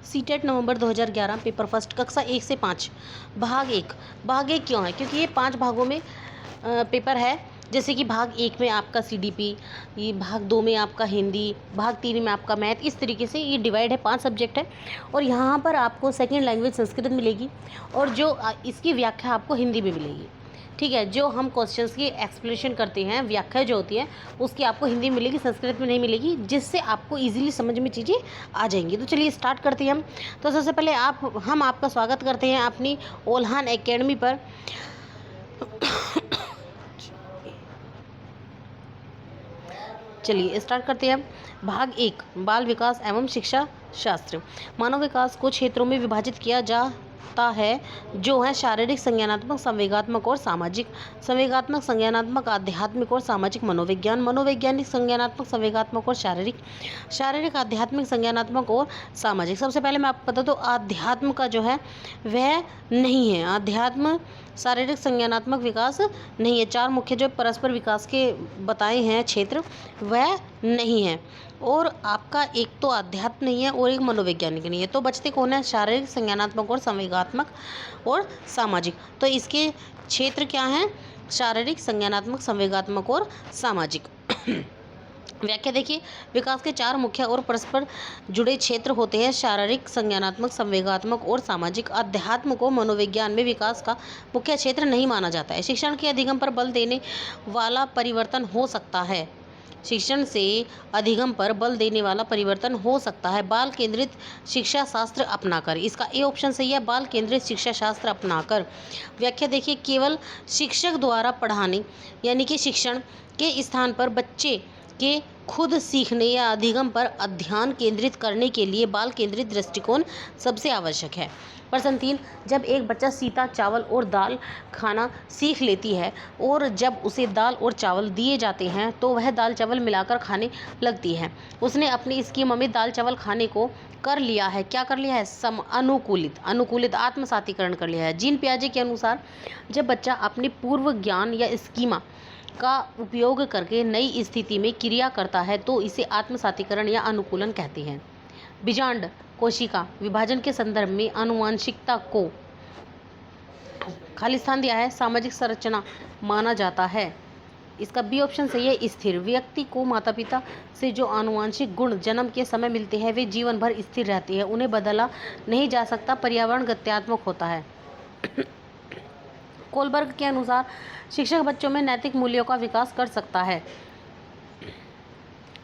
CTET नवंबर 2011 paper first कक्षा 1 से 5 भाग 1 क्यों है? क्योंकि ये 5 भागों में पेपर है। जैसे कि भाग 1 में आपका सीडीपी, ये भाग 2 में आपका हिंदी, भाग 3 में आपका मैथ, इस तरीके से ये डिवाइड है, 5 सब्जेक्ट है। और यहाँ पर आपको सेकेंड लैंग्वेज संस्कृत मिलेगी और जो इसकी व्याख्या आपको हिंदी में मिलेगी। ठीक है, जो हम क्वेश्चंस की एक्सप्लेनेशन करते हैं, व्याख्या जो होती है उसकी आपको हिंदी मिलेगी, संस्कृत में नहीं मिलेगी, जिससे आपको इजीली समझ में चीज़ें आ जाएंगी। तो चलिए स्टार्ट करते हैं हम। तो सबसे पहले हम आपका स्वागत करते हैं अपनी ओल्हान एकेडमी पर। चलिए स्टार्ट करते हैं। भाग 1 बाल विकास एवं शिक्षा शास्त्र। मानव विकास को क्षेत्रों में विभाजित किया जाता है, जो है शारीरिक, संज्ञानात्मक, संवेगात्मक और सामाजिक। संवेगात्मक, संज्ञानात्मक, आध्यात्मिक और सामाजिक। मनोविज्ञान, मनोवैज्ञानिक, संज्ञानात्मक, संवेगात्मक और शारीरिक। शारीरिक, आध्यात्मिक, संज्ञानात्मक और सामाजिक। सबसे पहले मैं आपको बता दूं, आध्यात्म का जो है वह नहीं है। आध्यात्म शारीरिक, संज्ञानात्मक विकास नहीं है। 4 मुख्य जो परस्पर विकास के बताए हैं क्षेत्र, वह नहीं है। और आपका एक तो आध्यात्म नहीं है और एक मनोवैज्ञानिक नहीं है। तो बचते कौन है? शारीरिक, संज्ञानात्मक और संवेगात्मक और सामाजिक। तो इसके क्षेत्र क्या हैं? शारीरिक, संज्ञानात्मक, संवेगात्मक और सामाजिक। व्याख्या देखिए, विकास के 4 मुख्य और परस्पर जुड़े क्षेत्र होते हैं: शारीरिक, संज्ञानात्मक, संवेगात्मक और सामाजिक। अध्यात्म को मनोविज्ञान में विकास का मुख्य क्षेत्र नहीं माना जाता है। शिक्षण के अधिगम पर बल देने वाला परिवर्तन हो सकता है। शिक्षण से अधिगम पर बल देने वाला परिवर्तन हो सकता है बाल केंद्रित शिक्षा शास्त्र अपनाकर। इसका ए ऑप्शन सही है, बाल केंद्रित शिक्षा शास्त्र अपनाकर। व्याख्या देखिए, केवल शिक्षक द्वारा पढ़ाने यानी कि शिक्षण के स्थान पर बच्चे के खुद सीखने या अधिगम पर अध्ययन केंद्रित करने के लिए बाल केंद्रित दृष्टिकोण सबसे आवश्यक है। प्रश्न 3, जब एक बच्चा सीता चावल और दाल खाना सीख लेती है और जब उसे दाल और चावल दिए जाते हैं तो वह दाल चावल मिलाकर खाने लगती है। उसने अपनी स्कीमा में दाल चावल खाने को कर लिया है। क्या कर लिया है? अनुकूलित आत्मसातीकरण कर लिया है। जीन पियाजे के अनुसार जब बच्चा अपने पूर्व ज्ञान या स्कीमा का उपयोग करके नई स्थिति में क्रिया करता है तो इसे आत्मसातीकरण या अनुकूलन कहते हैं। बीजांड कोशिका विभाजन के संदर्भ में आनुवंशिकता को खाली स्थान दिया है, सामाजिक संरचना माना जाता है। इसका बी ऑप्शन सही है, स्थिर। व्यक्ति को माता पिता से जो आनुवंशिक गुण जन्म के समय मिलते हैं वे जीवन भर स्थिर रहते हैं, उन्हें बदला नहीं जा सकता। पर्यावरण गत्यात्मक होता है। कोलबर्ग के अनुसार शिक्षक बच्चों में नैतिक मूल्यों का विकास कर सकता है।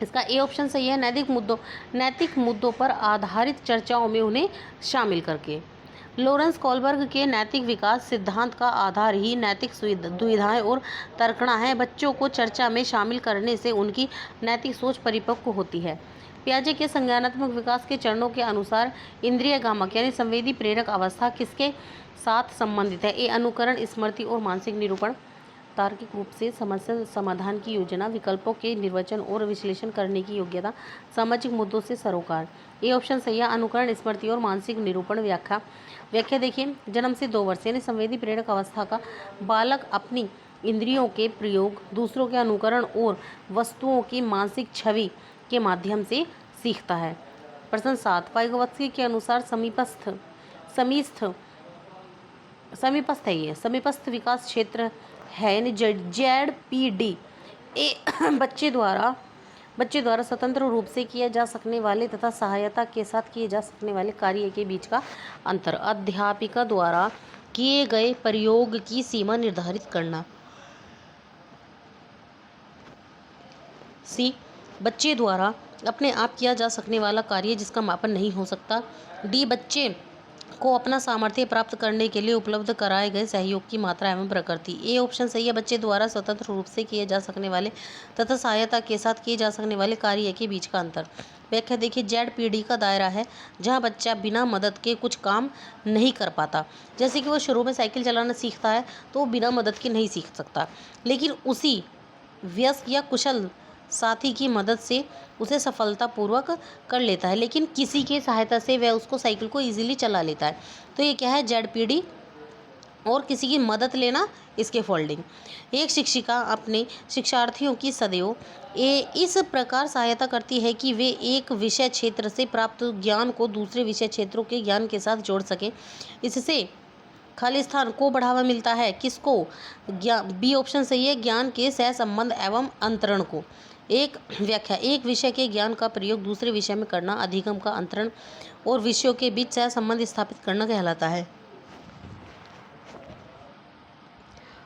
इसका ए ऑप्शन सही है, नैतिक मुद्दों पर आधारित चर्चाओं में उन्हें शामिल करके। लॉरेंस कोलबर्ग के नैतिक विकास सिद्धांत का आधार ही नैतिक दुविधाएं और तर्कणा है। बच्चों को चर्चा में शामिल करने से उनकी नैतिक सोच परिपक्व होती है। पियाजे के संज्ञानात्मक विकास के चरणों के अनुसार इंद्रिय गामक यानी संवेदी प्रेरक अवस्था किसके साथ संबंधित है? ए अनुकरण, स्मृति और मानसिक निरूपण। तार्किक रूप से समस्या समाधान की योजना, विकल्पों के निर्वचन और विश्लेषण करने की योग्यता, सामाजिक मुद्दों से सरोकार। ए ऑप्शन सही है, अनुकरण, स्मृति और मानसिक निरूपण। व्याख्या देखिए, जन्म से 2 वर्ष यानी संवेदी प्रेरक अवस्था का बालक अपनी इंद्रियों के प्रयोग, दूसरों के अनुकरण और वस्तुओं की मानसिक छवि के माध्यम से सीखता है। प्रश्न 7, वाइगोत्स्की के अनुसार समीपस्थ विकास क्षेत्र है यानी ZPD। बच्चे द्वारा स्वतंत्र रूप से किए जा सकने वाले तथा सहायता के साथ किए जा सकने वाले कार्य के बीच का अंतर। अध्यापिका द्वारा किए गए प्रयोग की सीमा निर्धारित करना। सी, बच्चे द्वारा अपने आप किया जा सकने वाला कार्य जिसका मापन नहीं हो सकता। डी, बच्चे को अपना सामर्थ्य प्राप्त करने के लिए उपलब्ध कराए गए सहयोग की मात्रा एवं प्रकृति। ए ऑप्शन सही है, बच्चे द्वारा स्वतंत्र रूप से किए जा सकने वाले तथा सहायता के साथ किए जा सकने वाले कार्य के बीच का अंतर। व्याख्या देखिए, ZPD का दायरा है जहां बच्चा बिना मदद के कुछ काम नहीं कर पाता। जैसे कि वो शुरू में साइकिल चलाना सीखता है तो वो बिना मदद के नहीं सीख सकता, लेकिन उसी वयस्क या कुशल साथी की मदद से उसे सफलतापूर्वक कर लेता है, लेकिन किसी की सहायता से वह उसको साइकिल को इजीली चला लेता है। तो ये क्या है? ZPD और किसी की मदद लेना, इसके फोल्डिंग। एक शिक्षिका अपने शिक्षार्थियों की सदैव इस प्रकार सहायता करती है कि वे एक विषय क्षेत्र से प्राप्त ज्ञान को दूसरे विषय क्षेत्रों के ज्ञान के साथ जोड़ सकें। इससे खालिस्तान को बढ़ावा मिलता है। किसको? ज्ञान, बी ऑप्शन सही है, ज्ञान के सह संबंध एवं अंतरण को। एक व्याख्या, एक विषय के ज्ञान का प्रयोग दूसरे विषय में करना अधिगम का अंतरण और विषयों के बीच सह संबंध स्थापित करना कहलाता है।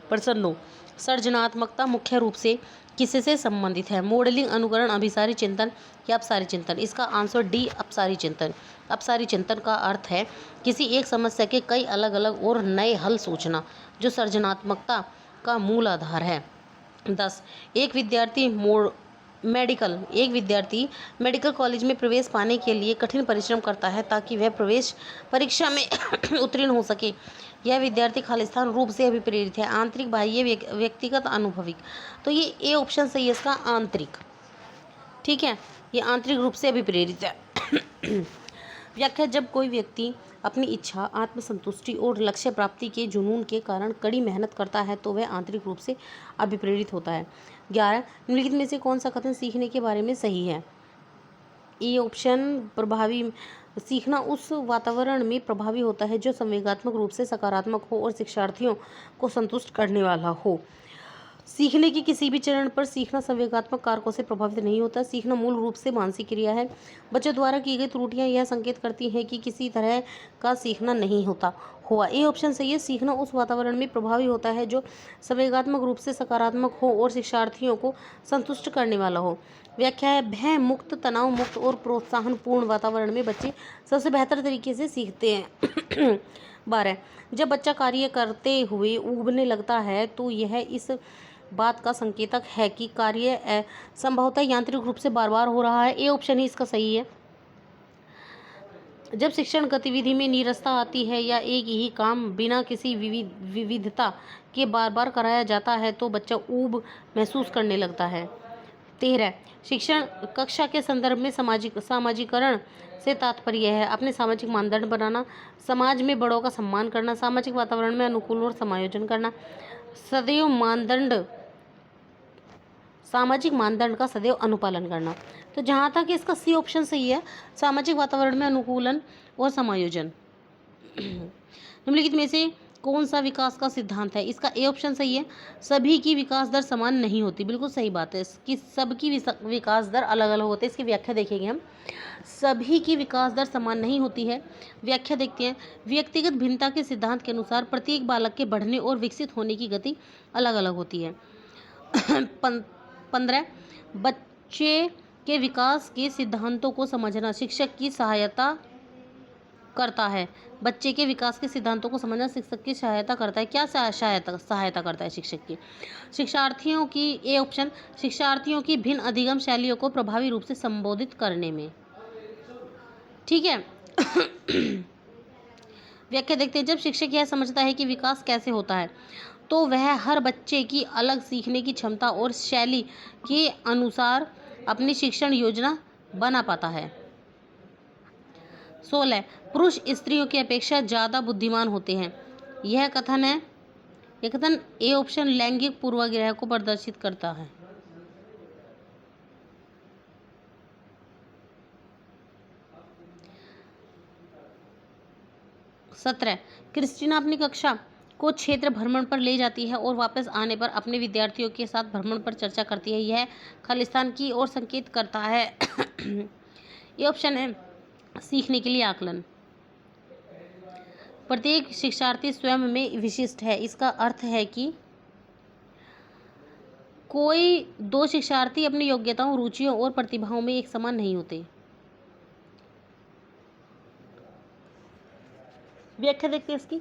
प्रश्न 9, सृजनात्मकता मुख्य रूप से किससे संबंधित है? मॉडलिंग, अनुकरण, अभिसारी चिंतन या अपसारी चिंतन? इसका आंसर डी, अपसारी चिंतन। अपसारी चिंतन का अर्थ है किसी एक समस्या के कई अलग अलग और नए हल सोचना, जो सृजनात्मकता का मूल आधार है। 10, एक विद्यार्थी मेडिकल कॉलेज में प्रवेश पाने के लिए कठिन परिश्रम करता है ताकि वह प्रवेश परीक्षा में उत्तीर्ण हो सके। यह विद्यार्थी खालिस्तान रूप से अभिप्रेरित है। आंतरिक, बाह्य, व्यक्तिगत, अनुभविक। तो ये ए ऑप्शन सही है इसका, आंतरिक। ठीक है, ये आंतरिक रूप से अभिप्रेरित है। व्याख्या, जब कोई व्यक्ति अपनी इच्छा, आत्मसंतुष्टि और लक्ष्य प्राप्ति के जुनून के कारण कड़ी मेहनत करता है तो वह आंतरिक रूप से अभिप्रेरित होता है। 11, निम्नलिखित में से कौन सा कथन सीखने के बारे में सही है? ए ऑप्शन, प्रभावी सीखना उस वातावरण में प्रभावी होता है जो संवेगात्मक रूप से सकारात्मक हो और शिक्षार्थियों को संतुष्ट करने वाला हो। सीखने के किसी भी चरण पर सीखना संवेगात्मक कारकों से प्रभावित नहीं होता। सीखना मूल रूप से मानसिक क्रिया है। बच्चों द्वारा की गई त्रुटियां यह संकेत करती हैं कि किसी तरह का सीखना नहीं हुआ। ए ऑप्शन सही है, सीखना उस वातावरण में प्रभावी होता है जो संवेगात्मक रूप से सकारात्मक हो और शिक्षार्थियों को संतुष्ट करने वाला हो। व्याख्या है, भय मुक्त, तनाव मुक्त और प्रोत्साहन पूर्ण वातावरण में बच्चे सबसे बेहतर तरीके से सीखते हैं। 12, जब बच्चा कार्य करते हुए ऊबने लगता है तो यह इस बात का संकेतक है कि कार्य संभवतः यांत्रिक रूप से बार बार हो रहा है। ए ऑप्शन ही इसका सही है। जब शिक्षण गतिविधि में नीरसता आती है या एक ही काम बिना किसी विविधता के बार बार कराया जाता है तो बच्चा ऊब महसूस करने लगता है। 13, शिक्षण कक्षा के संदर्भ में सामाजिकरण से तात्पर्य है अपने सामाजिक मानदंड बनाना, समाज में बड़ों का सम्मान करना, सामाजिक वातावरण में अनुकूल और समायोजन करना, सामाजिक मानदंड का सदैव अनुपालन करना। तो जहाँ तक इसका सी ऑप्शन सही है, सामाजिक वातावरण में अनुकूलन और समायोजन। निम्नलिखित में से कौन सा विकास का सिद्धांत है? इसका ए ऑप्शन सही है, सभी की विकास दर समान नहीं होती। बिल्कुल सही बात है, इसकी सबकी विकास दर अलग अलग होती है। इसकी व्याख्या देखेंगे हम, सभी की विकास दर समान नहीं होती है। व्याख्या देखते हैं, व्यक्तिगत भिन्नता के सिद्धांत के अनुसार प्रत्येक बालक के बढ़ने और विकसित होने की गति अलग अलग होती है। 15, बच्चे के विकास के सिद्धांतों को समझना शिक्षक की सहायता करता है। बच्चे के विकास के सिद्धांतों को समझना शिक्षक की सहायता करता है। क्या सहायता करता है शिक्षक की? शिक्षार्थियों की, ए ऑप्शन, शिक्षार्थियों की भिन्न अधिगम शैलियों को प्रभावी रूप से संबोधित करने में। ठीक है। व्याख्या देखते हैं, जब शिक्षक यह समझता है कि विकास कैसे होता है तो वह हर बच्चे की अलग सीखने की क्षमता और शैली के अनुसार अपनी शिक्षण योजना बना पाता है। 16, पुरुष स्त्रियों की अपेक्षा ज़्यादा बुद्धिमान होते हैं। यह कथन ए ऑप्शन लैंगिक पूर्वाग्रह को प्रदर्शित करता है। 17, क्रिस्टीना अपनी कक्षा को क्षेत्र भ्रमण पर ले जाती है और वापस आने पर अपने विद्यार्थियों के साथ भ्रमण पर चर्चा करती है। यह खालिस्तान की ओर संकेत करता है। ये ऑप्शन है, सीखने के लिए आकलन। प्रत्येक शिक्षार्थी स्वयं में विशिष्ट है। इसका अर्थ है कि कोई दो शिक्षार्थी अपनी योग्यताओं, रुचियों और प्रतिभाओं में एक समान नहीं होते। व्याख्या देखते हैं इसकी,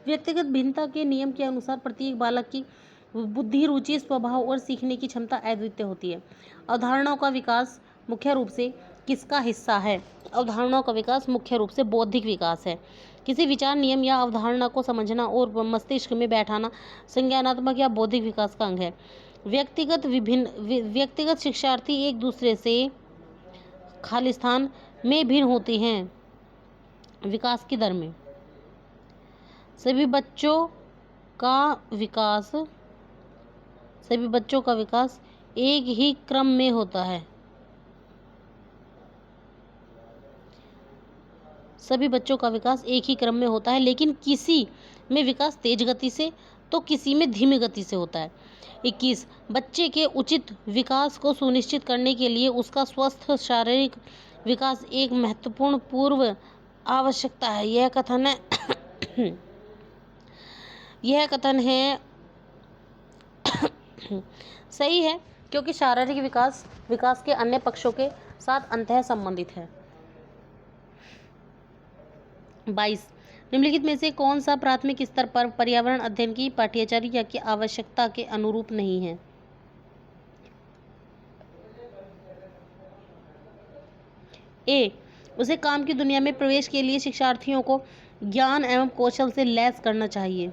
व्यक्तिगत भिन्नता के नियम के अनुसार प्रत्येक बालक की बुद्धि, रुचि, स्वभाव और सीखने की क्षमता अद्वितीय होती है। अवधारणाओं का विकास मुख्य रूप से किसका हिस्सा है? अवधारणाओं का विकास मुख्य रूप से बौद्धिक विकास है। किसी विचार, नियम या अवधारणा को समझना और मस्तिष्क में बैठाना संज्ञानात्मक या बौद्धिक विकास का अंग है। व्यक्तिगत शिक्षार्थी एक दूसरे से खालिस्तान में भिन्न होते हैं विकास की दर में। सभी बच्चों का विकास सभी बच्चों का विकास एक ही क्रम में होता है। सभी बच्चों का विकास एक ही क्रम में होता है, लेकिन किसी में विकास तेज गति से तो किसी में धीमी गति से होता है। 21 बच्चे के उचित विकास को सुनिश्चित करने के लिए उसका स्वस्थ शारीरिक विकास एक महत्वपूर्ण पूर्व आवश्यकता है। यह कथन है सही है, क्योंकि शारीरिक विकास के अन्य पक्षों के साथ अंतः संबंधित है। 22 निम्नलिखित में से कौन सा प्राथमिक स्तर पर पर्यावरण अध्ययन की पाठ्यचर्या की आवश्यकता के अनुरूप नहीं है? ए, उसे काम की दुनिया में प्रवेश के लिए शिक्षार्थियों को ज्ञान एवं कौशल से लैस करना चाहिए।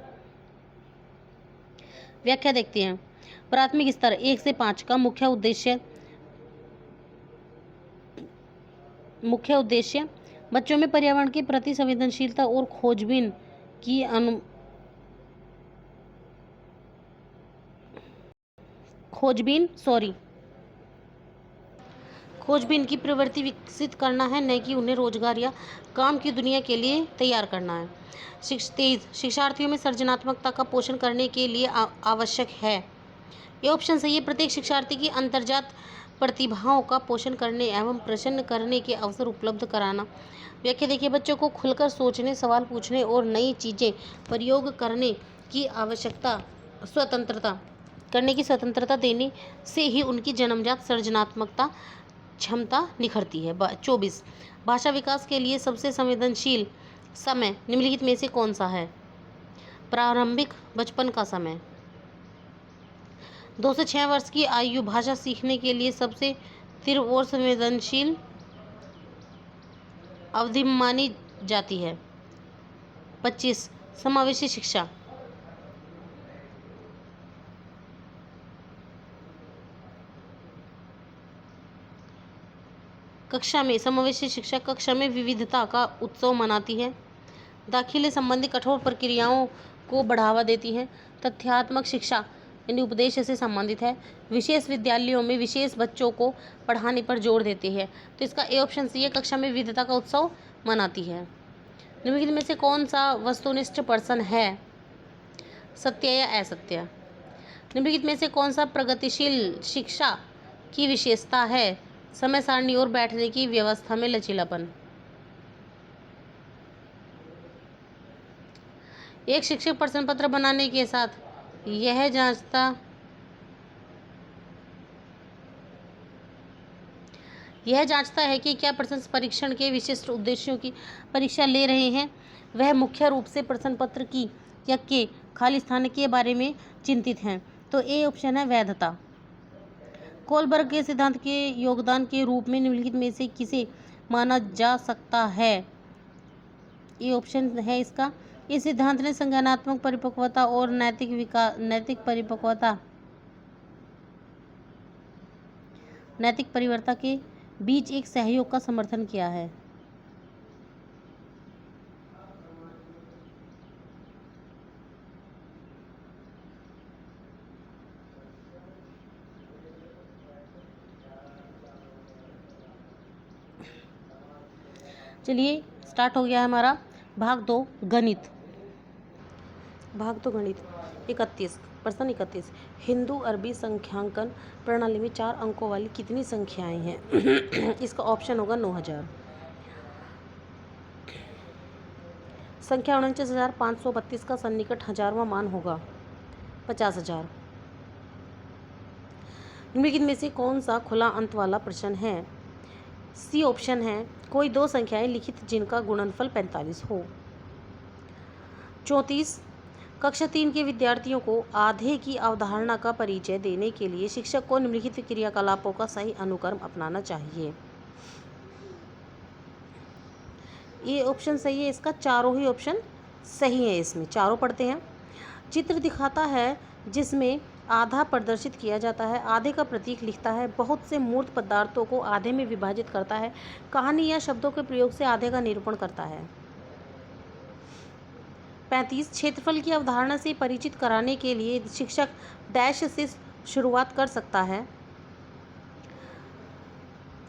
व्याख्या देखते हैं। प्राथमिक स्तर 1 से 5 का मुख्य उद्देश्य बच्चों में पर्यावरण के प्रति संवेदनशीलता और खोजबीन की प्रवृत्ति विकसित करना है, न कि उन्हें रोजगार या काम की दुनिया के लिए तैयार करना है। 23 शिक्षार्थियों में सृजनात्मकता का पोषण करने के लिए आवश्यक है। ये ऑप्शन सही है। प्रत्येक शिक्षार्थी की अंतर्जात प्रतिभाओं का पोषण करने एवं प्रश्न करने के अवसर उपलब्ध कराना। व्याख्या देखिए। बच्चों को खुलकर सोचने, सवाल पूछने और नई चीजें प्रयोग करने की स्वतंत्रता देने से ही उनकी जन्मजात सृजनात्मकता क्षमता निखरती है। 24 भाषा विकास के लिए सबसे संवेदनशील समय निम्नलिखित में से कौन सा है? प्रारंभिक बचपन का समय। 2 से 6 वर्ष की आयु भाषा सीखने के लिए सबसे तीव्र और संवेदनशील अवधि मानी जाती है। 25 समावेशी शिक्षा। समावेशी शिक्षा कक्षा में विविधता का उत्सव मनाती है, दाखिले संबंधी कठोर प्रक्रियाओं को बढ़ावा देती है, तथ्यात्मक शिक्षा यानी उपदेश से संबंधित है, विशेष विद्यालयों में विशेष बच्चों को पढ़ाने पर जोर देती है। तो इसका ए ऑप्शन सी है, कक्षा में विविधता का उत्सव मनाती है। निम्नलिखित में से कौन सा वस्तुनिष्ठ प्रश्न है? सत्य या असत्य? निम्नलिखित में से कौन सा प्रगतिशील शिक्षा की विशेषता है? समय सारणी और बैठने की व्यवस्था में लचीलापन। एक शिक्षक प्रश्न पत्र बनाने के साथ यह जांचता है कि क्या प्रश्न परीक्षण के विशिष्ट उद्देश्यों की परीक्षा ले रहे हैं, वह मुख्य रूप से प्रश्न पत्र की या के खाली स्थान के बारे में चिंतित हैं। तो ए ऑप्शन है वैधता। कोलबर्ग के सिद्धांत के योगदान के रूप में निम्नलिखित में से किसे माना जा सकता है? ये ऑप्शन है इसका। इस सिद्धांत ने संज्ञानात्मक परिपक्वता और नैतिक परिवर्तन के बीच एक सहयोग का समर्थन किया है। चलिए स्टार्ट हो गया है हमारा भाग 2 गणित। 31 प्रश्न 31 हिंदू अरबी संख्यांकन प्रणाली में 4 अंकों वाली कितनी संख्याएं हैं? इसका ऑप्शन होगा 9000। संख्या 49,532 का सन्निकट हजारवां मान होगा 50,000। निम्नलिखित में से कौन सा खुला अंत वाला प्रश्न है? सी ऑप्शन है, कोई 2 संख्याएं लिखित जिनका गुणनफल 45 हो। 34 कक्षा 3 के विद्यार्थियों को आधे की अवधारणा का परिचय देने के लिए शिक्षक को निम्नलिखित क्रियाकलापों का सही अनुक्रम अपनाना चाहिए। ये ऑप्शन सही है इसका। चारों ही ऑप्शन सही है, इसमें चारों पढ़ते हैं। चित्र दिखाता है जिसमें आधा प्रदर्शित किया जाता है, आधे का प्रतीक लिखता है, बहुत से मूर्त पदार्थों को आधे में विभाजित करता है, कहानी या शब्दों के प्रयोग से आधे का निरूपण करता है। 35 क्षेत्रफल की अवधारणा से परिचित कराने के लिए शिक्षक डैश से शुरुआत कर सकता है।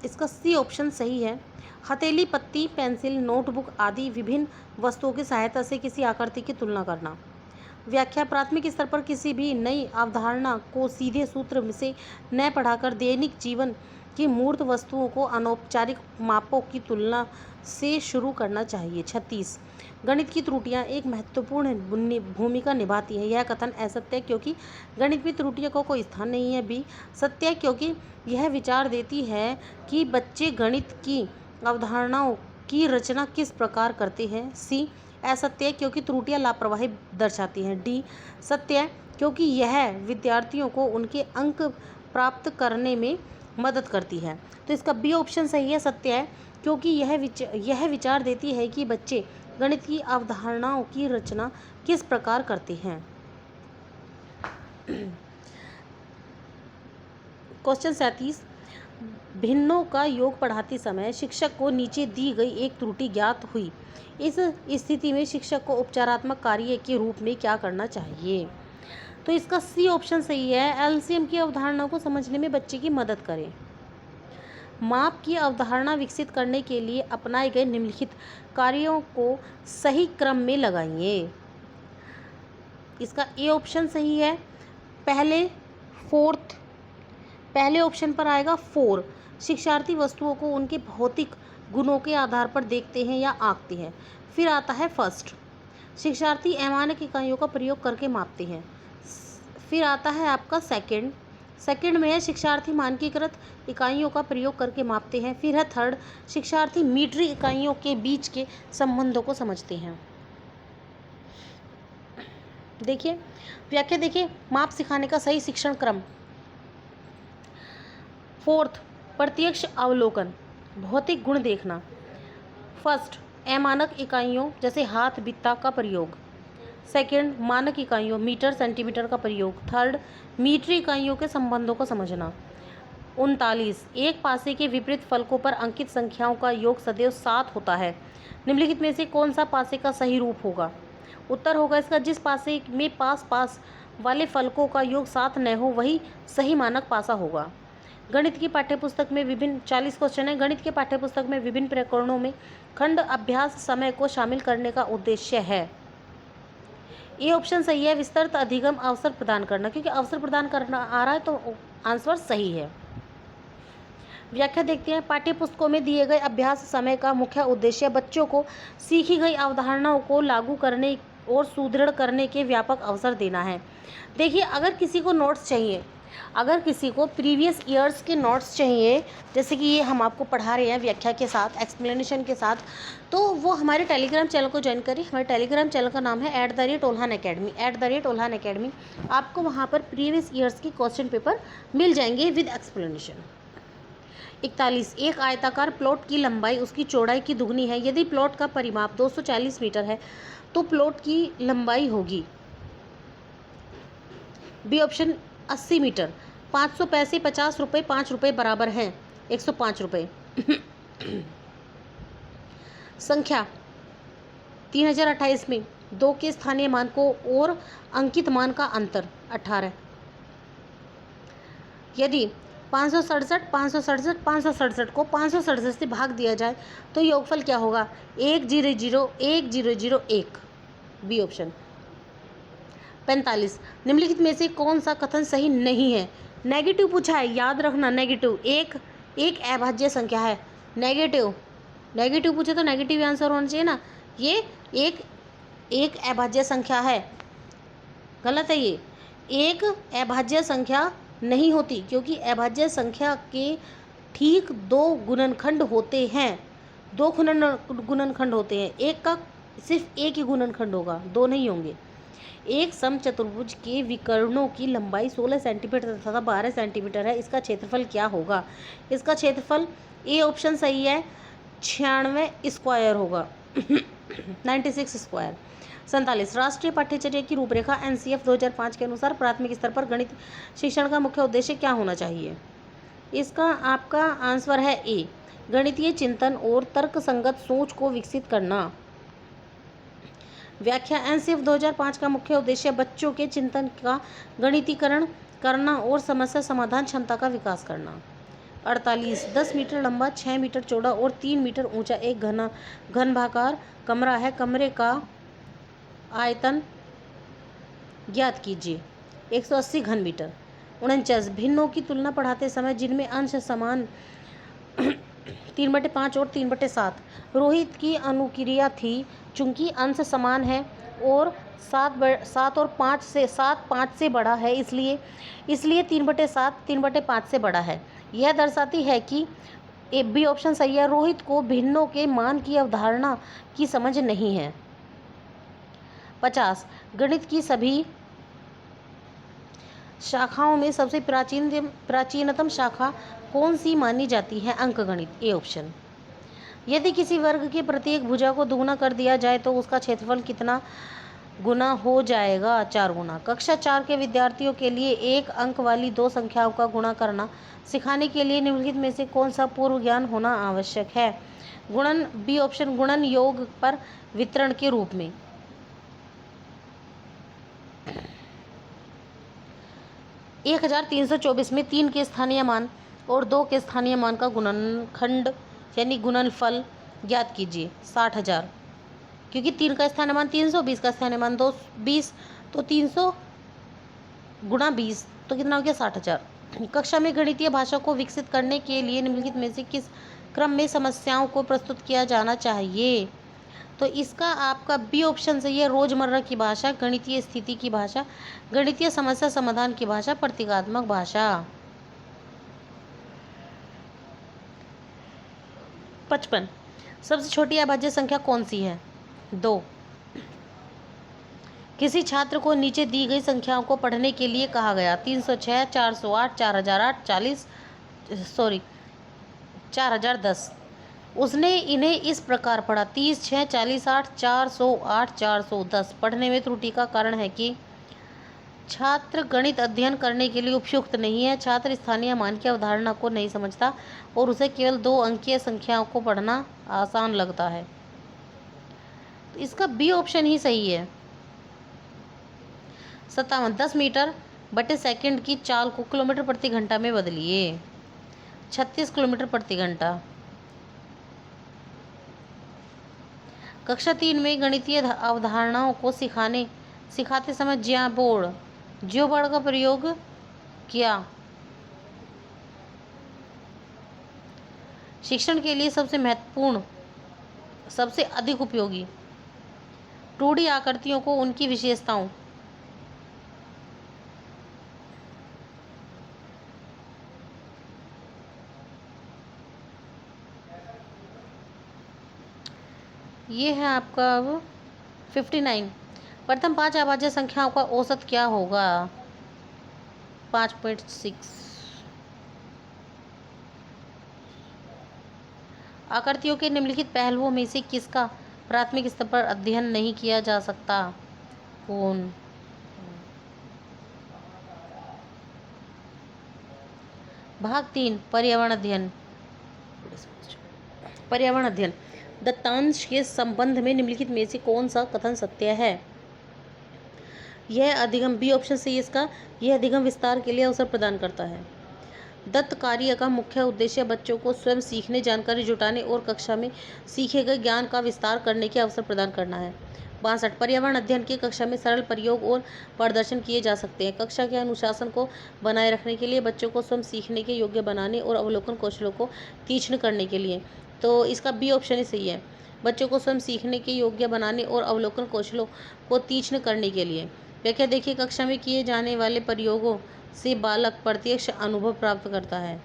इसका सी ऑप्शन सही है। हथेली, पत्ती, पेंसिल, नोटबुक आदि विभिन्न वस्तुओं की सहायता से किसी आकृति की तुलना करना। व्याख्या, प्राथमिक स्तर पर किसी भी नई अवधारणा को सीधे सूत्र से न पढ़ाकर दैनिक जीवन की मूर्त वस्तुओं को अनौपचारिक मापों की तुलना से शुरू करना चाहिए। 36 गणित की त्रुटियां एक महत्वपूर्ण भूमिका निभाती हैं। यह कथन असत्य है क्योंकि गणित में त्रुटियों को कोई स्थान नहीं है। बी सत्य है क्योंकि यह विचार देती है कि बच्चे गणित की अवधारणाओं की रचना किस प्रकार करते हैं। सी असत्य है क्योंकि त्रुटियां लापरवाही दर्शाती हैं। डी सत्य है क्योंकि यह विद्यार्थियों को उनके अंक प्राप्त करने में मदद करती है। तो इसका बी ऑप्शन सही है, सत्य है क्योंकि यह विचार देती है कि बच्चे गणित की अवधारणाओं की रचना किस प्रकार करते हैं। क्वेश्चन 37 भिन्नों का योग पढ़ाते समय शिक्षक को नीचे दी गई एक त्रुटि ज्ञात हुई। इस स्थिति में शिक्षक को उपचारात्मक कार्य के रूप में क्या करना चाहिए। तो इसका सी ऑप्शन सही है। एलसीएम की अवधारणा को समझने में बच्चे की मदद करें। माप की अवधारणा विकसित करने के लिए अपनाए गए निम्नलिखित कार्यों को सही क्रम में लगाइए। इसका ए ऑप्शन सही है। पहले ऑप्शन पर आएगा 4। शिक्षार्थी वस्तुओं को उनके भौतिक गुणों के आधार पर देखते हैं या आंकते हैं। फिर आता है फर्स्ट, शिक्षार्थी अमानक इकाइयों का प्रयोग करके मापते हैं। फिर आता है आपका सेकंड में है शिक्षार्थी मानकीकृत इकाइयों का प्रयोग करके मापते हैं। फिर है थर्ड, शिक्षार्थी मीट्रिक इकाइयों के बीच के संबंधों को समझते हैं। देखिए व्याख्या देखिए, माप सिखाने का सही शिक्षण क्रम। फोर्थ, प्रत्यक्ष अवलोकन, भौतिक गुण देखना। फर्स्ट, अमानक इकाइयों जैसे हाथ, बित्ता का प्रयोग। सेकंड, मानक इकाइयों मीटर, सेंटीमीटर का प्रयोग। थर्ड, मीट्रिक इकाइयों के संबंधों को समझना। 39, एक पासे के विपरीत फलकों पर अंकित संख्याओं का योग सदैव 7 होता है। निम्नलिखित में से कौन सा पासे का सही रूप होगा। उत्तर होगा इसका, जिस पासे में पास वाले फलकों का योग 7 न हो वही सही मानक पासा होगा। गणित की पाठ्यपुस्तक में विभिन्न 40 क्वेश्चन है। गणित के पाठ्यपुस्तक में विभिन्न प्रकरणों में खंड अभ्यास समय को शामिल करने का उद्देश्य है। ये ऑप्शन सही है, विस्तृत अधिगम अवसर प्रदान करना, क्योंकि अवसर प्रदान करना आ रहा है तो आंसर सही है। व्याख्या देखते हैं, पाठ्यपुस्तकों में दिए गए अभ्यास समय का मुख्य उद्देश्य बच्चों को सीखी गई अवधारणाओं को लागू करने और सुदृढ़ करने के व्यापक अवसर देना है। देखिए, अगर किसी को नोट्स चाहिए, अगर किसी को प्रीवियस ईयर्स के नोट्स चाहिए, जैसे कि ये हम आपको पढ़ा रहे हैं व्याख्या के साथ, एक्सप्लेनेशन के साथ, तो वो हमारे टेलीग्राम चैनल को ज्वाइन करिए। हमारे टेलीग्राम चैनल का नाम है @ओल्हान अकेडमी। आपको वहाँ पर प्रीवियस ईयर्स की क्वेश्चन पेपर मिल जाएंगे विद एक्सप्लेनेशन। 41, एक आयताकार प्लॉट की लंबाई उसकी चौड़ाई की दुगनी है। यदि प्लॉट का परिमाप 240 मीटर है तो प्लॉट की लंबाई होगी। B option 80 metre. 500 पैसे 50 रुपये, 5 रुपये बराबर हैं 105 रुपये। संख्या 3028 में 2 के स्थानीय मान को और अंकित मान का अंतर 18। यदि 567 को 567 से भाग दिया जाए तो योगफल क्या होगा। 1001। B option. 45, निम्नलिखित में से कौन सा कथन सही नहीं है। नेगेटिव पूछा है, याद रखना नेगेटिव एक अभाज्य संख्या है। नेगेटिव पूछे तो नेगेटिव आंसर होना चाहिए ना। ये एक अभाज्य संख्या है, गलत है। ये एक अभाज्य संख्या नहीं होती, क्योंकि अभाज्य संख्या के ठीक 2 गुणनखंड होते हैं। 2 गुणनखंड होते हैं, एक का सिर्फ एक ही गुणनखंड होगा, 2 नहीं होंगे। एक समचतुर्भुज के विकर्णों की लंबाई 16 सेंटीमीटर तथा 12 सेंटीमीटर है। इसका क्षेत्रफल क्या होगा। इसका क्षेत्रफल ए ऑप्शन सही है, 96 स्क्वायर होगा 96 स्क्वायर। 47, राष्ट्रीय पाठ्यचर्या की रूपरेखा NCF 2005 के अनुसार प्राथमिक स्तर पर गणित शिक्षण का मुख्य उद्देश्य क्या होना चाहिए। इसका आपका आंसर है ए, गणितीय चिंतन और तर्कसंगत सोच को विकसित करना। व्याख्या एनसीएफ 2005 का मुख्य उद्देश्य बच्चों के चिंतन का गणितीकरण करना और समस्या समाधान क्षमता का विकास करना। 48 10 मीटर लंबा, 6 मीटर चौड़ा और 3 मीटर ऊंचा एक घनभागाकार कमरा है। कमरे का आयतन ज्ञात कीजिए। 180 घन मीटर। 49 भिन्नों की तुलना पढ़ाते समय जिनमें अंश समान 3/5 और 3/7 रोहित की अनुक्रिया थी। चूंकि अंश समान है और 7 और 5 से बड़ा है, इसलिए 3/7 3/5 से बड़ा है। यह दर्शाती है कि बी ऑप्शन सही है। रोहित को भिन्नों के मान की अवधारणा की समझ नहीं है। 50 गणित की सभी शाखाओं में सबसे प्राचीनतम शाखा कौन सी मानी जाती है? अंकगणित, ए ऑप्शन। यदि किसी वर्ग के प्रत्येक भुजा को दुगुना कर दिया जाए तो उसका क्षेत्रफल कितना गुना हो जाएगा? 4 गुना। कक्षा 4 के विद्यार्थियों के लिए एक अंक वाली दो संख्याओं का गुणा करना सिखाने के लिए निम्नलिखित में से कौन सा पूर्व ज्ञान होना आवश्यक है? गुणन, बी ऑप्शन। गुणन योग पर वितरण के रूप में। 1324 में 3 के स्थानीय मान और 2 के स्थानीय मान का गुणनखंड यानी गुणनफल ज्ञात कीजिए। 60,000, क्योंकि 3 का स्थानीय मान 300, 20 का स्थानीय मान 20, तो 300 गुणा 20 तो कितना हो गया? 60,000। कक्षा में गणितीय भाषा को विकसित करने के लिए निम्नलिखित में से किस क्रम में समस्याओं को प्रस्तुत किया जाना चाहिए? तो इसका आपका बी ऑप्शन सही है। रोजमर्रा की भाषा, गणितीय स्थिति की भाषा, गणितीय समस्या समाधान की भाषा, प्रतीकात्मक भाषा। 55 सबसे छोटी अभाज्य संख्या कौन सी है? 2। किसी छात्र को नीचे दी गई संख्याओं को पढ़ने के लिए कहा गया। 306, 408, 4008, 4010। उसने इन्हें इस प्रकार पढ़ा: 30, 6, 40, 8, 408, 410। पढ़ने में त्रुटि का कारण है कि छात्र गणित अध्ययन करने के लिए उपयुक्त नहीं है। छात्र स्थानीय मान की अवधारणा को नहीं समझता और उसे केवल 2 अंकीय संख्याओं को पढ़ना आसान लगता है। तो इसका बी ऑप्शन ही सही है। 57 10 मीटर बटे सेकंड की चाल को किलोमीटर प्रति घंटा में बदलिए। 36 किलोमीटर प्रति घंटा। कक्षा 3 में गणितीय अवधारणाओं को सिखाते समय जियो बोर्ड का प्रयोग किया। शिक्षण के लिए सबसे महत्वपूर्ण, सबसे अधिक उपयोगी 2D आकृतियों को उनकी विशेषताओं, ये है आपका अब 59। प्रथम 5 अभाज्य संख्याओं का औसत क्या होगा? 5.6। आकृतियों के निम्नलिखित पहलुओं में से किसका प्राथमिक स्तर पर अध्ययन नहीं किया जा सकता? कौन? भाग 3 पर्यावरण अध्ययन। पर्यावरण अध्ययन दत्तांश के संबंध में निम्नलिखित में से कौन सा कथन सत्य है? यह अधिगम, बी ऑप्शन से इसका, यह अधिगम विस्तार के लिए अवसर प्रदान करता है। दत्त कार्य का मुख्य उद्देश्य बच्चों को स्वयं सीखने, जानकारी जुटाने और कक्षा में सीखे गए ज्ञान का विस्तार करने के अवसर प्रदान करना है। 62 पर्यावरण अध्ययन की कक्षा में सरल प्रयोग और प्रदर्शन किए जा सकते हैं। कक्षा के अनुशासन को बनाए रखने के लिए, बच्चों को स्वयं सीखने के योग्य बनाने और अवलोकन कौशलों को तीक्ष्ण करने के लिए। तो इसका बी ऑप्शन ही सही है। बच्चों को स्वयं सीखने के योग्य बनाने और अवलोकन कौशलों को तीक्ष्ण करने के लिए। व्याख्या देखिए, कक्षा में किए जाने वाले प्रयोगों से बालक प्रत्यक्ष अनुभव प्राप्त करता है,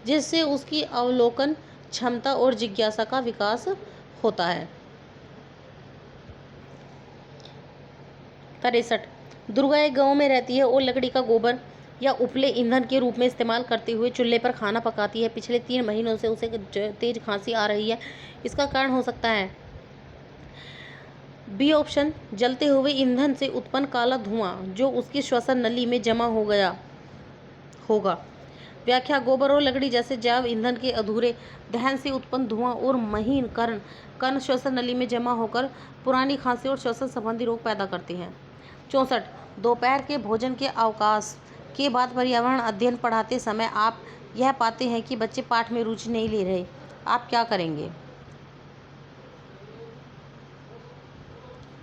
जिससे उसकी अवलोकन क्षमता और जिज्ञासा का विकास होता है। 63 दुर्गा एक गांव में रहती है और लकड़ी का गोबर या उपले ईंधन के रूप में इस्तेमाल करते हुए चूल्हे पर खाना पकाती है। पिछले 3 महीनों से उसे तेज खांसी आ रही है। इसका कारण हो सकता है बी ऑप्शन, जलते हुए ईंधन से उत्पन्न काला धुआं जो उसकी श्वसन नली में जमा हो गया होगा। व्याख्या गोबर और लकड़ी जैसे जैव ईंधन के अधूरे दहन से उत्पन्न धुआं और महीन कण श्वसन नली में जमा होकर पुरानी खांसी और श्वसन संबंधी रोग पैदा करते हैं। 64 दोपहर के भोजन के अवकाश के बाद पर्यावरण अध्ययन पढ़ाते समय आप यह पाते हैं कि बच्चे पाठ में रुचि नहीं ले रहे, आप क्या करेंगे?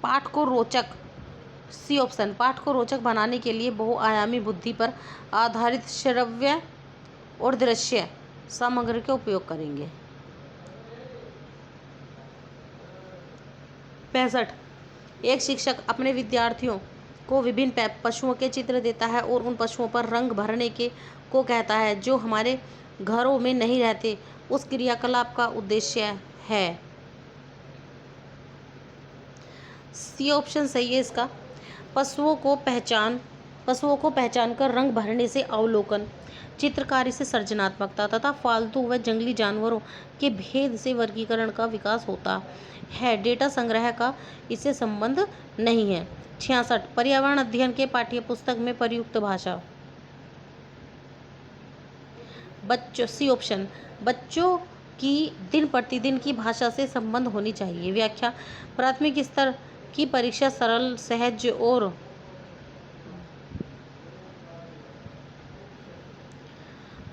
पाठ को रोचक, सी ऑप्शन, पाठ को रोचक बनाने के लिए बहुआयामी बुद्धि पर आधारित श्रव्य और दृश्य सामग्री का उपयोग करेंगे। 65 एक शिक्षक अपने विद्यार्थियों को विभिन्न पशुओं के चित्र देता है और उन पशुओं पर रंग भरने को कहता है जो हमारे घरों में नहीं रहते। उस क्रियाकलाप का उद्देश्य है। सी ऑप्शन सही है इसका। पशुओं को पहचान कर रंग भरने से अवलोकन, चित्रकारी से सृजनात्मकता तथा पालतू व जंगली जानवरों के भेद से वर्गीकरण का विकास होता है। डेटा संग्रह का इससे संबंध नहीं है। 66 पर्यावरण अध्ययन के पाठ्यपुस्तक में प्रयुक्त भाषा। सी ऑप्शन, बच्चों की दिन प्रतिदिन की भाषा से संबंध होनी चाहिए। व्याख्या प्राथमिक स्तर की परीक्षा सरल, सहज और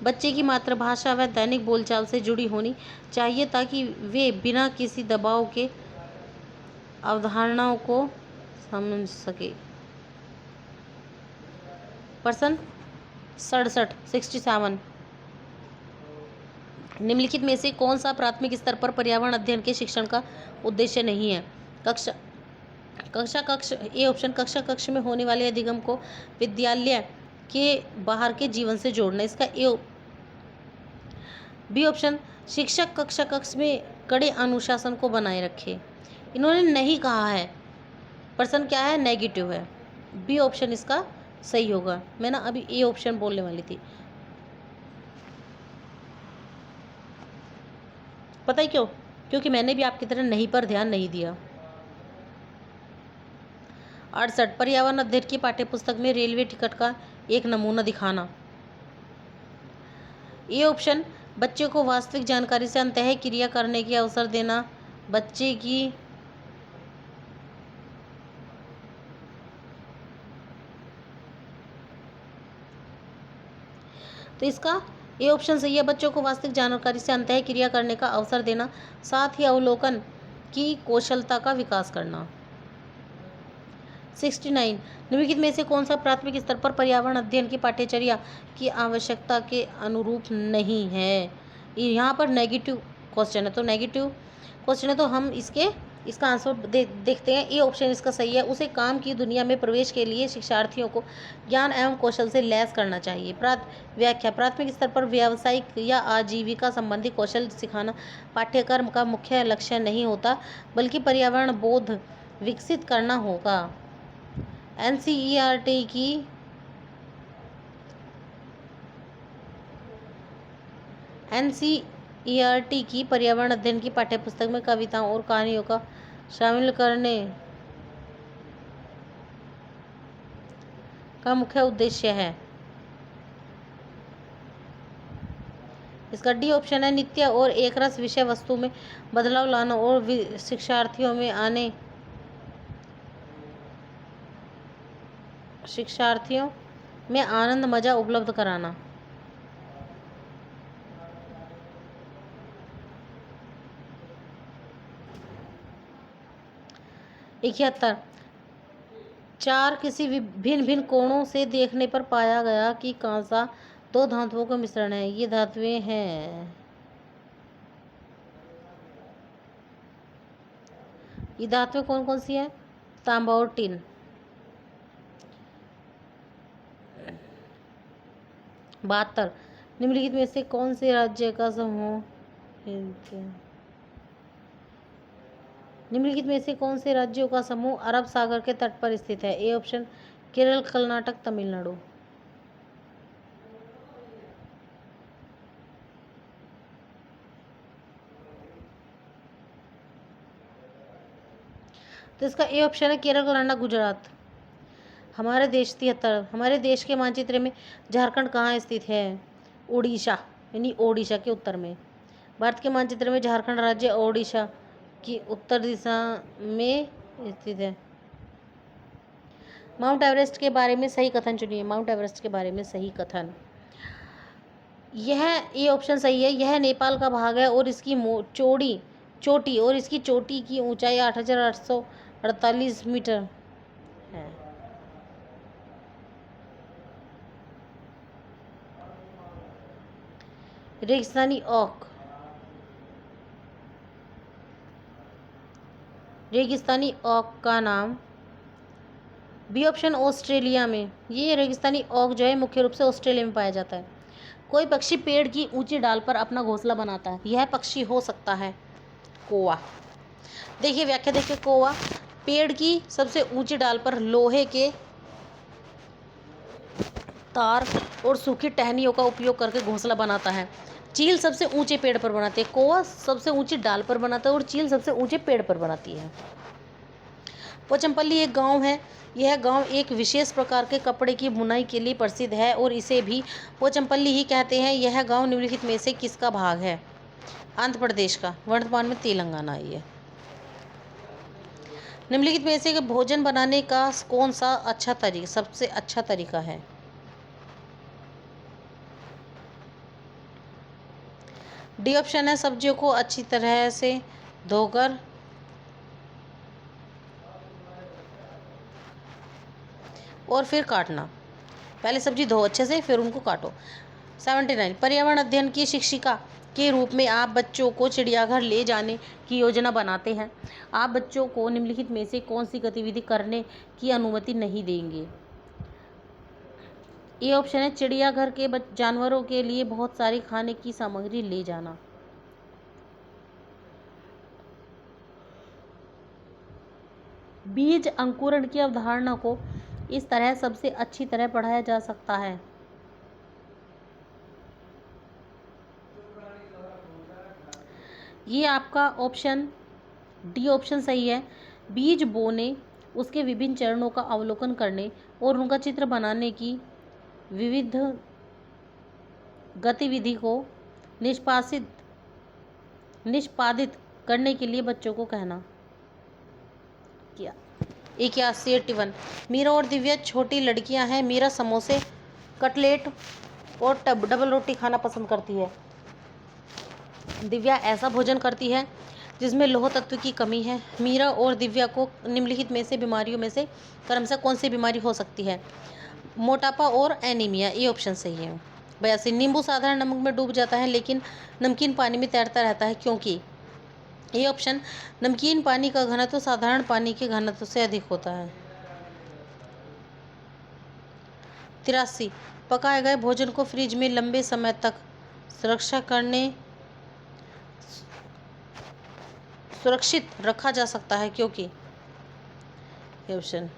बच्चे की मातृभाषा व दैनिक बोलचाल से जुड़ी होनी चाहिए ताकि वे बिना किसी दबाव के अवधारणाओं को समझ सके। प्रश्न 67 निम्नलिखित में से कौन सा प्राथमिक स्तर पर पर्यावरण अध्ययन के शिक्षण का उद्देश्य नहीं है? ए ऑप्शन, कक्ष में होने वाले अधिगम को विद्यालय के बाहर के जीवन से जोड़ना, इसका बी ऑप्शन, शिक्षक कक्ष में कड़े अनुशासन को बनाए रखे। इन्होंने नहीं कहा है। प्रश्न क्या है? नेगेटिव है। बी ऑप्शन इसका सही होगा। मैं ना अभी ए ऑप्शन बोलने वाली थी, पता है क्यों? क्योंकि मैंने भी आपकी तरह नहीं पर ध्यान नहीं दिया। 68 पर्यावरण अध्ययन की पाठ्यपुस्तक में रेलवे टिकट का एक नमूना दिखाना। ए ऑप्शन, बच्चे को वास्तविक जानकारी से अंतः क्रिया करने की अवसर देना, बच्चे की तो इसका ए ऑप्शन सही है। बच्चों को वास्तविक जानकारी से अंतः क्रिया करने का अवसर देना, साथ ही अवलोकन की कौशलता का विकास करना। 69 निम्नलिखित में से कौन सा प्राथमिक स्तर पर पर्यावरण अध्ययन की पाठ्यचर्या की आवश्यकता के अनुरूप नहीं है? यहाँ पर नेगेटिव क्वेश्चन है, तो नेगेटिव क्वेश्चन है तो हम इसका आंसर देखते हैं। ए ऑप्शन इसका सही है। उसे काम की दुनिया में प्रवेश के लिए शिक्षार्थियों को ज्ञान एवं कौशल से लैस करना चाहिए। व्याख्या प्राथमिक स्तर पर व्यावसायिक या आजीविका संबंधी कौशल सिखाना पाठ्यक्रम का मुख्य लक्ष्य नहीं होता, बल्कि पर्यावरण बोध विकसित करना होगा। एनसीईआरटी की पर्यावरण अध्ययन की पाठ्यपुस्तक में कविताओं और कहानियों का शामिल करने का मुख्य उद्देश्य है। इसका डी ऑप्शन है। नित्य और एकरस विषय वस्तु में बदलाव लाना और शिक्षार्थियों में आनंद मजा उपलब्ध कराना। 71 4 किसी भिन्न कोणों से देखने पर पाया गया कि कांसा दो धातुओं का मिश्रण है। ये धातुएं हैं, ये धातुएं कौन कौन सी हैं? तांबा और टिन। 72 निम्नलिखित में से कौन से राज्य का समूह निम्नलिखित में से कौन से राज्यों का समूह अरब सागर के तट पर स्थित है? A option, Kerala, Karnataka, Tamil Nadu. तो इसका ए ऑप्शन है केरल, कर्नाटक, गुजरात। हमारे देश के मानचित्र में झारखंड कहाँ स्थित है? ओडिशा यानी ओडिशा के उत्तर में। भारत के मानचित्र में झारखंड राज्य ओडिशा की उत्तर दिशा में स्थित है। माउंट एवरेस्ट के बारे में सही कथन चुनिए। माउंट एवरेस्ट के बारे में सही कथन, ये ऑप्शन सही है। यह नेपाल का भाग है और इसकी चोटी और इसकी चोटी की ऊंचाई 8,848 मीटर है। रेगिस्तानी ओक का नाम। बी ऑप्शन ऑस्ट्रेलिया में। ये रेगिस्तानी ओक जो है मुख्य रूप से ऑस्ट्रेलिया में पाया जाता है। कोई पक्षी पेड़ की ऊंची डाल पर अपना घोंसला बनाता है। यह पक्षी हो सकता है कौवा। देखिए व्याख्या देखिए। कौवा पेड़ की सबसे ऊंची डाल पर लोहे के तार और सूखी टहनियों का उपयोग करके घोंसला बनाता है। चील सबसे ऊंचे पेड़ पर बनाती है। कौवा सबसे ऊंची डाल पर बनाता है और चील सबसे ऊंचे पेड़ पर बनाती है। पोचमपल्ली एक गांव है। यह गांव एक विशेष प्रकार के कपड़े की बुनाई के लिए प्रसिद्ध है और इसे भी पोचमपल्ली ही कहते हैं। यह गांव निम्नलिखित में से किसका भाग है? आंध्र प्रदेश का। वर्तमान में तेलंगाना आई है। निम्नलिखित में से भोजन बनाने का कौन सा सबसे अच्छा तरीका है? डी ऑप्शन है सब्जियों को अच्छी तरह से धोकर और फिर काटना। पहले सब्जी धो अच्छे से फिर उनको काटो। 79 पर्यावरण अध्ययन की शिक्षिका के रूप में आप बच्चों को चिड़ियाघर ले जाने की योजना बनाते हैं। आप बच्चों को निम्नलिखित में से कौन सी गतिविधि करने की अनुमति नहीं देंगे? ये ऑप्शन है चिड़ियाघर के जानवरों के लिए बहुत सारी खाने की सामग्री ले जाना। बीज अंकुरण की अवधारणा को इस तरह सबसे अच्छी तरह पढ़ाया जा सकता है। ये आपका ऑप्शन डी ऑप्शन सही है। बीज बोने, उसके विभिन्न चरणों का अवलोकन करने और उनका चित्र बनाने की विविध गतिविधि को निष्पादित करने के लिए बच्चों को कहना। किया 81 मीरा और दिव्या छोटी लड़कियां हैं। मीरा समोसे, कटलेट और डबल रोटी खाना पसंद करती है। दिव्या ऐसा भोजन करती है जिसमें लौह तत्व की कमी है। मीरा और दिव्या को निम्नलिखित में से बीमारियों में से क्रमशः कौन सी बीमारी हो सकती है? मोटापा और एनीमिया। ये ऑप्शन सही है। 82 नींबू साधारण नमक में डूब जाता है लेकिन नमकीन पानी में तैरता रहता है, क्योंकि? ये ऑप्शन नमकीन पानी का घनत्व साधारण पानी के घनत्व से अधिक होता है। 83 पकाए गए भोजन को फ्रिज में लंबे समय तक सुरक्षित रखा जा सकता है, क्योंकि? ये ऑप्शन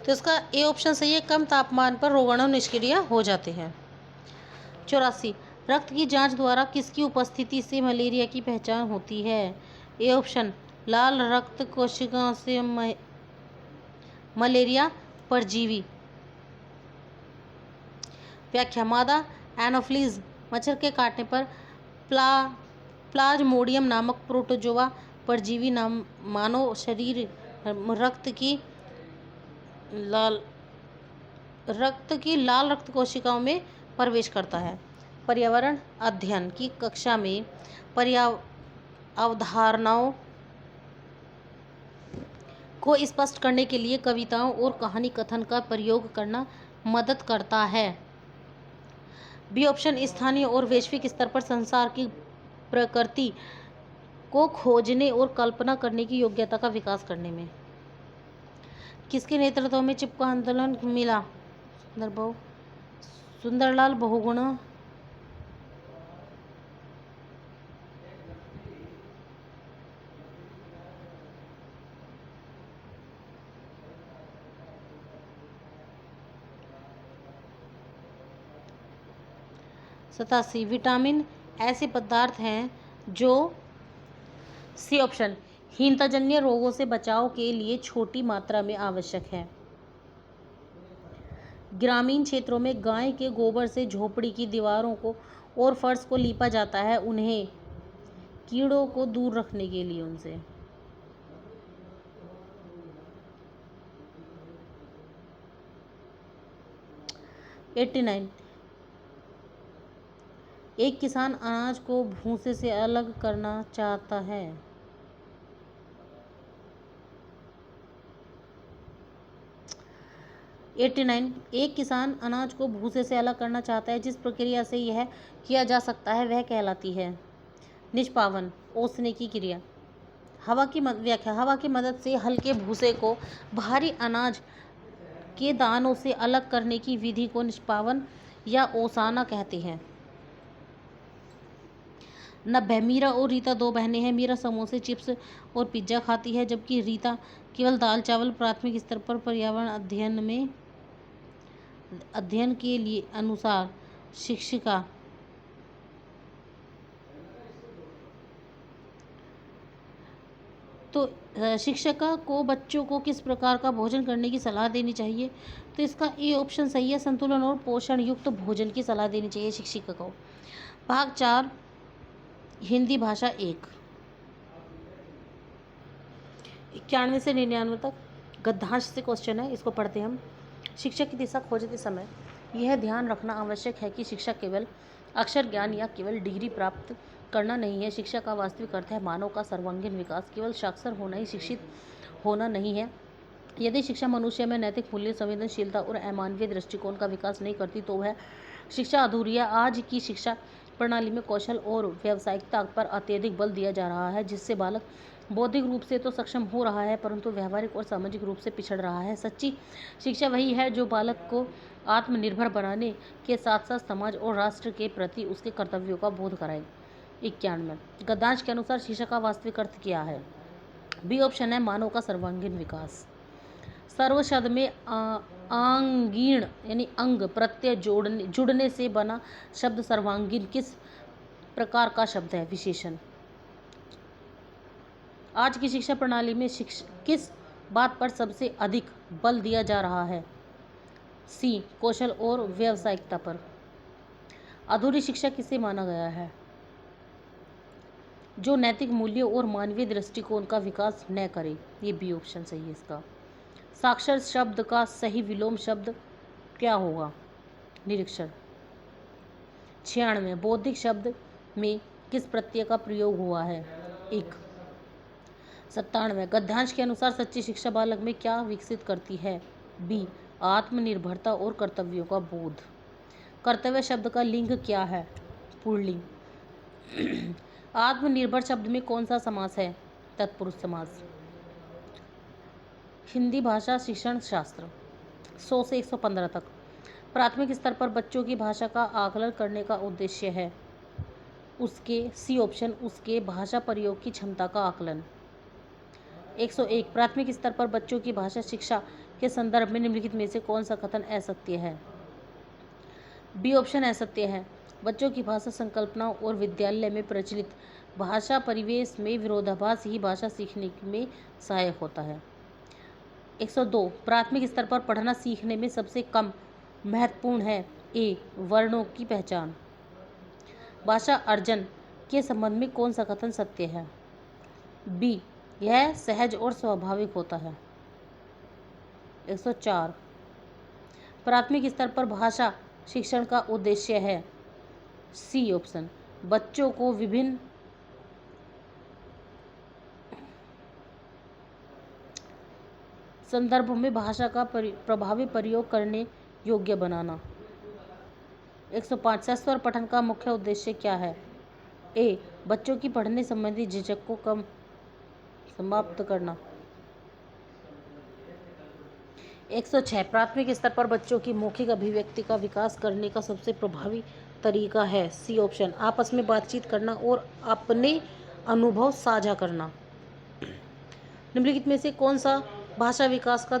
तो इसका ए ऑप्शन सही है। कम तापमान पर रोगाणु निष्क्रिय हो जाते हैं। 84 रक्त की जांच द्वारा किसकी उपस्थिति से मलेरिया की पहचान होती है? ए ऑप्शन लाल रक्त कोशिकाओं से मलेरिया परजीवी। व्याख्या मादा एनोफ्लीज मच्छर के काटने पर प्लाज्मोडियम नामक प्रोटोजोआ परजीवी मानव शरीर रक्त की लाल रक्त कोशिकाओं में प्रवेश करता है। पर्यावरण अध्ययन की कक्षा में अवधारणाओं को स्पष्ट करने के लिए कविताओं और कहानी कथन का प्रयोग करना मदद करता है। बी ऑप्शन स्थानीय और वैश्विक स्तर पर संसार की प्रकृति को खोजने और कल्पना करने की योग्यता का विकास करने में। किसके नेतृत्व में चिपका आंदोलन मिला? सुंदरलाल बहुगुणा। सतासी विटामिन ऐसे पदार्थ हैं जो सी ऑप्शन हीनताजन्य रोगों से बचाव के लिए छोटी मात्रा में आवश्यक है। ग्रामीण क्षेत्रों में गाय के गोबर से झोपड़ी की दीवारों को और फर्श को लीपा जाता है, उन्हें कीड़ों को दूर रखने के लिए उनसे। एट्टी नाइन, एक किसान अनाज को भूसे से अलग करना चाहता है। एक किसान अनाज को भूसे से अलग करना चाहता है। जिस प्रक्रिया से यह किया जा सकता है वह कहलाती है निष्पावन, ओसने की क्रिया। हवा की मदद से हल्के भूसे को भारी अनाज के दानों से अलग करने की विधि को निष्पावन या ओसाना कहते हैं। 90, मीरा और रीता दो बहनें हैं। मीरा समोसे, चिप्स और पिज्ज़ा खाती है, जबकि रीता केवल दाल चावल। प्राथमिक स्तर पर पर्यावरण अध्ययन के लिए अनुसार शिक्षिका शिक्षिका को बच्चों को किस प्रकार का भोजन करने की सलाह देनी चाहिए? तो इसका ए ऑप्शन सही है, संतुलन और पोषण युक्त भोजन की सलाह देनी चाहिए शिक्षिका को। भाग 4, हिंदी भाषा 1, 91 से 99 तक गद्यांश से क्वेश्चन है, इसको पढ़ते हैं हम। शिक्षा की दिशा खोजते समय यह ध्यान रखना आवश्यक है कि शिक्षा केवल अक्षर ज्ञान या केवल डिग्री प्राप्त करना नहीं है। शिक्षा का वास्तविक अर्थ है मानव का सर्वांगीण विकास। केवल साक्षर होना ही शिक्षित होना नहीं है। यदि शिक्षा मनुष्य में नैतिक मूल्य, संवेदनशीलता और अमानवीय दृष्टिकोण का विकास नहीं करती तो वह शिक्षा अधूरी है। आज की शिक्षा प्रणाली में कौशल और व्यावसायिकता पर अत्यधिक बल दिया जा रहा है, जिससे बालक बौद्धिक रूप से तो सक्षम हो रहा है परंतु व्यावहारिक और सामाजिक रूप से पिछड़ रहा है। सच्ची शिक्षा वही है जो बालक को आत्मनिर्भर बनाने के साथ साथ समाज और राष्ट्र के प्रति उसके कर्तव्यों का बोध कराए। 91, गद्यांश के अनुसार शिक्षा का वास्तविक अर्थ क्या है? बी ऑप्शन है मानव का सर्वांगीण विकास। सर्व शब्द में आंगीण यानी अंग प्रत्यय जुड़ने से बना शब्द सर्वांगीण किस प्रकार का शब्द है? विशेषण। आज की शिक्षा प्रणाली में किस बात पर सबसे अधिक बल दिया जा रहा है? सी, कौशल और व्यावसायिकता पर। अधूरी शिक्षा किसे माना गया है? जो नैतिक मूल्यों और मानवीय दृष्टिकोण का विकास न करे। ये बी ऑप्शन सही है इसका। साक्षर शब्द का सही विलोम शब्द क्या होगा? निरीक्षण। 96, बौद्धिक शब्द में किस प्रत्यय का प्रयोग हुआ है? एक। 97, गद्यांश के अनुसार सच्ची शिक्षा बालक में क्या विकसित करती है? बी, आत्मनिर्भरता और कर्तव्यों का बोध। कर्तव्य शब्द का लिंग क्या है? पुल्लिंग। आत्मनिर्भर शब्द में कौन सा समास है? तत्पुरुष समास। हिंदी भाषा शिक्षण शास्त्र 100 से 115 तक। प्राथमिक स्तर पर बच्चों की भाषा का आकलन करने का उद्देश्य है उसके सी ऑप्शन उसके भाषा प्रयोग की क्षमता का आकलन। 101, प्राथमिक स्तर पर बच्चों की भाषा शिक्षा के संदर्भ में निम्नलिखित में से कौन सा कथन असत्य है? बी ऑप्शन असत्य है। बच्चों की भाषा संकल्पनाओं और विद्यालय में प्रचलित भाषा परिवेश में विरोधाभास ही भाषा सीखने में सहायक होता है। 102, प्राथमिक स्तर पर पढ़ना सीखने में सबसे कम महत्वपूर्ण है। ए, वर्णों की पहचान। भाषा अर्जन के संबंध में कौन सा कथन सत्य है? बी, यह सहज और स्वाभाविक होता है। 104, प्राथमिक स्तर पर भाषा शिक्षण का उद्देश्य है। सी ऑप्शन, बच्चों को विभिन्न संदर्भों में भाषा का प्रभावी प्रयोग करने योग्य बनाना। 105, स्वर पठन का मुख्य उद्देश्य क्या है? ए, बच्चों की पढ़ने संबंधी झिझक को समाप्त करना। 106, प्राथमिक स्तर पर बच्चों की मौखिक अभिव्यक्ति का विकास करने का सबसे प्रभावी तरीका है। सी ऑप्शन, आपस में बातचीत करना और अपने अनुभव साझा करना। निम्नलिखित में से कौन सा भाषा विकास का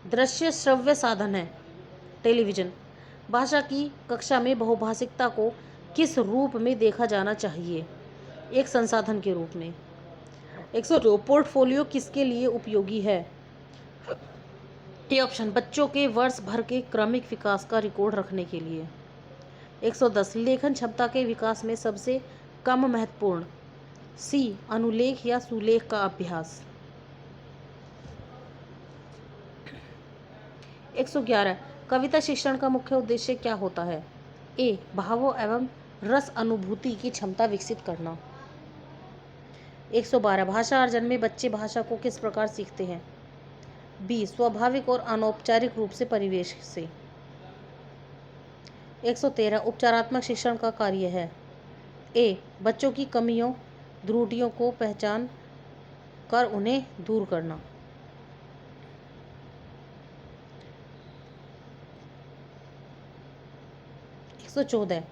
दृश्य श्रव्य साधन है? टेलीविजन। भाषा की कक्षा में बहुभाषिकता को किस रूप में देखा जाना चाहिए? एक संसाधन के रूप में। 102 पोर्टफोलियो किसके लिए उपयोगी है? ये ऑप्शन बच्चों के वर्ष भर के क्रमिक विकास का रिकॉर्ड रखने के लिए। 110 लेखन क्षमता के विकास में सबसे कम महत्वपूर्ण। सी अनुलेख या सुलेख का अभ्यास। 111 कविता शिक्षण का मुख्य उद्देश्य क्या होता है? ए भावों एवं रस अनुभूति की क्षमता विकसित करना। 112 भाषा अर्जन में बच्चे भाषा को किस प्रकार सीखते हैं? बी स्वाभाविक और अनौपचारिक रूप से परिवेश से। 113 उपचारात्मक शिक्षण का कार्य है। ए बच्चों की कमियों त्रुटियों को पहचान कर उन्हें दूर करना। 114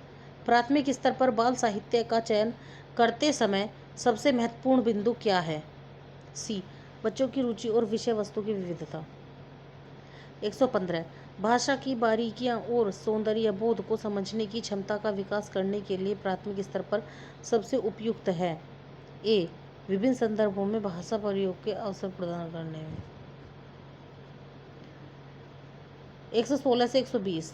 प्राथमिक स्तर पर बाल साहित्य का चयन करते समय सबसे महत्वपूर्ण बिंदु क्या है? सी बच्चों की रुचि और विषय वस्तु की विविधता। 115 भाषा की बारीकियां और सौंदर्य बोध को समझने की क्षमता का विकास करने के लिए प्राथमिक स्तर पर सबसे उपयुक्त है। ए विभिन्न संदर्भों में भाषा प्रयोग के अवसर प्रदान करने में। 116 से 120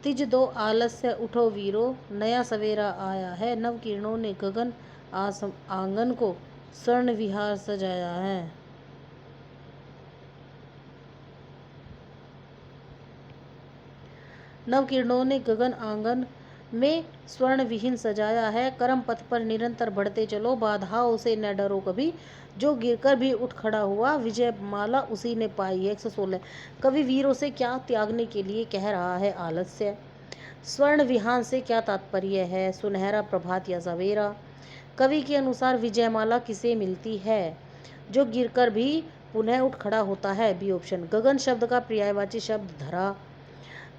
तिज दो आलस्य उठो वीरो नया सवेरा आया है नव किरणों ने गगन आंगन को स्वर्ण विहार सजाया है। नव किरणों ने गगन आंगन में स्वर्ण विहीन सजाया है कर्म पथ पर निरंतर बढ़ते चलो बाधाओं से न डरो कभी जो गिरकर भी उठ खड़ा हुआ विजय माला उसी ने पाई है। 116 कवि वीरों से क्या त्यागने के लिए कह रहा है? आलस्य। स्वर्ण विहान से क्या तात्पर्य है? सुनहरा प्रभात या सवेरा। कवि के अनुसार विजयमाला किसे मिलती है? जो गिरकर भी पुनः उठ खड़ा होता है। B option. गगन शब्द का पर्यायवाची शब्द धरा।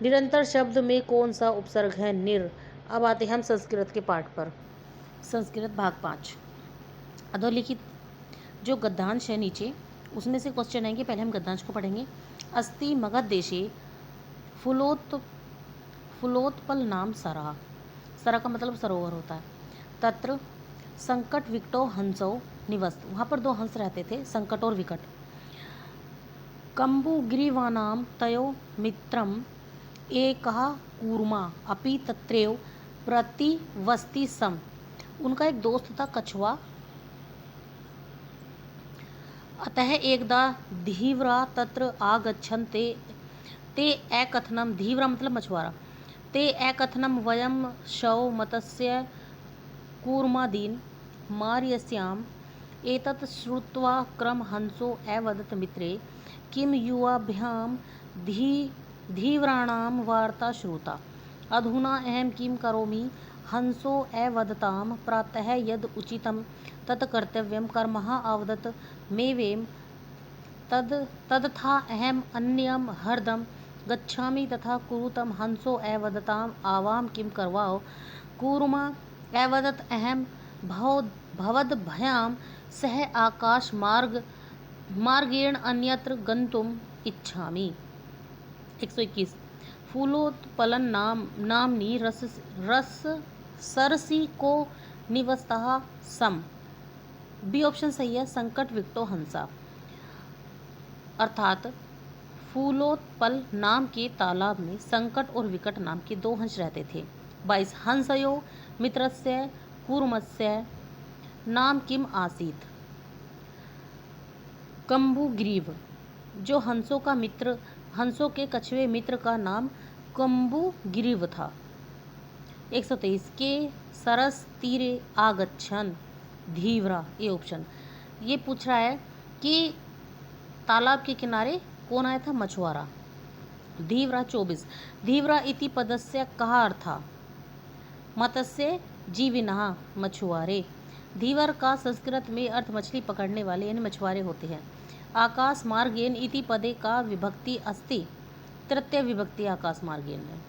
निरंतर शब्द में कौन सा उपसर्ग है? निर। अब आते हैं हम संस्कृत के पाठ पर। संस्कृत भाग 5 अधोलिखित जो गद्यांश है नीचे उसमें से क्वेश्चन आएंगे। पहले हम गद्यांश को पढ़ेंगे। अस्ति मगध देशे फुलोत्पल नाम सरा। सरा का मतलब सरोवर होता है। तत्र संकट विकटो हंसो निवस्त। वहाँ पर दो हंस रहते थे संकट और विकट। कम्बुग्रीवानाम तयो मित्रम एकः कूर्मा अपि तत्रैव प्रतिवस्ति सम। उनका एक दोस्त था कछुआ। अतः एकदा धीव्रा तत्र आगच्छन् ते एकथनं। धीव्रा मतलब मछुआरा। ते एकथनं वयं शव मतस्य कूर्मादीन् मार्यस्याम। एतत् श्रुत्वा क्रम हंसो अवदत् मित्रे किं युवाभ्यां धीव्राणां वार्ता श्रुता। अधुना अहं किं करोमि? हंसो अवदतां प्रातः यद् उचितं तत् कर्तव्यं कर्मः अवदत् मेवेम तदथा अहम् अन्यं हरदं गच्छामि तथा कुरुतं। हंसो अवदताम् आवां किं करवाव? कूर्मा अवदत् अहं भवद्भ्यां सह आकाश मार्गेण अन्यत्र गन्तुम् इच्छामि। 121 फूलोत्पलन नामनी रस सरसी को निवस्तः सम। बी ऑप्शन सही है। संकट विकटो हंसा। अर्थात फूलोत्पल नाम के तालाब में संकट और विकट नाम के दो हंस रहते थे। 22 हंसयो मित्रस्य कूर्मस्य नाम किम आसीत्। कम्बुग्रीव जो हंसों के कछुए मित्र का नाम कम्बुग्रीव था। 123 के सरस तीरे आगच्छन् धीव्रा। ये ऑप्शन ये पूछ रहा है कि तालाब के किनारे कौन आया था? मछुआरा। धीव्रा। 24 धीव्रा इति पदस्य कः अर्थः? मत्स्य जीविनः मछुआरे। धीवर का संस्कृत में अर्थ मछली पकड़ने वाले यानी मछुआरे होते हैं। आकाश मार्गेन इति पदे का विभक्ति अस्ति। तृतीय विभक्ति आकाश मार्गेन में।